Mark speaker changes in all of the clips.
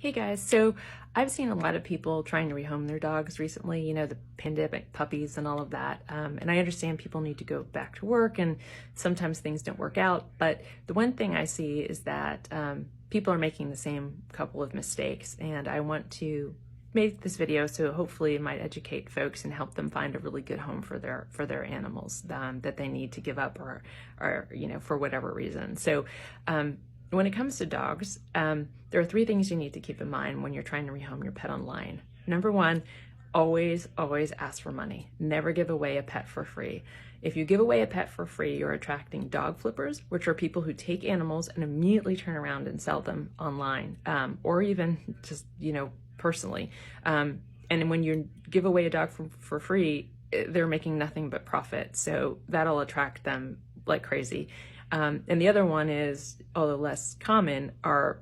Speaker 1: Hey guys, so I've seen a lot of people trying to rehome their dogs recently, the pandemic puppies and all of that. And I understand people need to go back to work and sometimes things don't work out. But the one thing I see is that people are making the same couple of mistakes. And I want to make this video so hopefully it might educate folks and help them find a really good home for their animals that they need to give up or for whatever reason. So when it comes to dogs, there are three things you need to keep in mind when you're trying to rehome your pet online. Number one, always ask for money. Never give away a pet for free. If you give away a pet for free, you're attracting dog flippers, which are people who take animals and immediately turn around and sell them online, or even just, personally. And when you give away a dog for free, they're making nothing but profit. So that'll attract them like crazy. And the other one is, although less common, are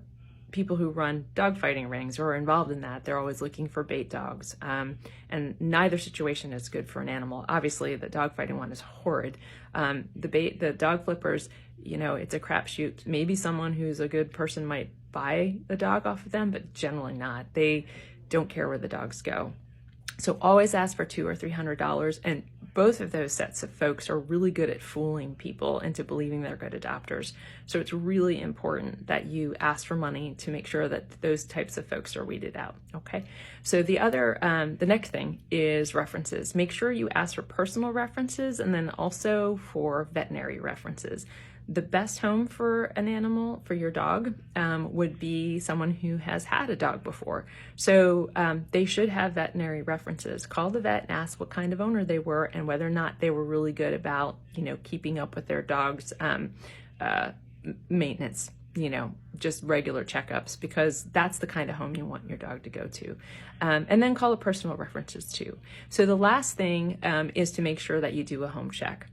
Speaker 1: people who run dog fighting rings or are involved in that. They're always looking for bait dogs. And neither situation is good for an animal. Obviously, the dog fighting one is horrid. The dog flippers, it's a crapshoot. Maybe someone who's a good person might buy a dog off of them, but generally not. They don't care where the dogs go. So always ask for $200 or $300, and both of those sets of folks are really good at fooling people into believing they're good adopters. So it's really important that you ask for money to make sure that those types of folks are weeded out, okay? So the next thing is references. Make sure you ask for personal references and then also for veterinary references. The best home for an animal, for your dog, would be someone who has had a dog before. So they should have veterinary references. Call the vet and ask what kind of owner they were and whether or not they were really good about, keeping up with their dog's maintenance, just regular checkups, because that's the kind of home you want your dog to go to. And then call the personal references too. So the last thing is to make sure that you do a home check.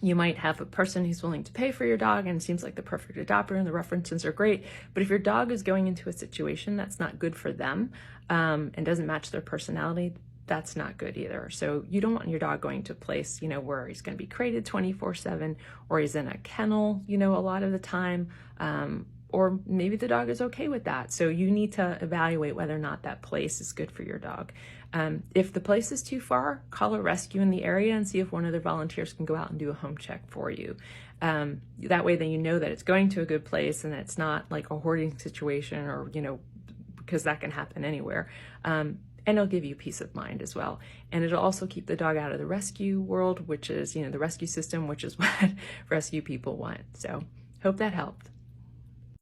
Speaker 1: You might have a person who's willing to pay for your dog and seems like the perfect adopter and the references are great. But if your dog is going into a situation that's not good for them and doesn't match their personality, that's not good either. So you don't want your dog going to a place, where he's going to be crated 24/7 or he's in a kennel, a lot of the time. Or maybe the dog is okay with that. So you need to evaluate whether or not that place is good for your dog. If the place is too far, call a rescue in the area and see if one of their volunteers can go out and do a home check for you. That way then you know that it's going to a good place and it's not like a hoarding situation or, because that can happen anywhere. And it'll give you peace of mind as well. And it'll also keep the dog out of the rescue world, which is, the rescue system, which is what rescue people want. So hope that helped.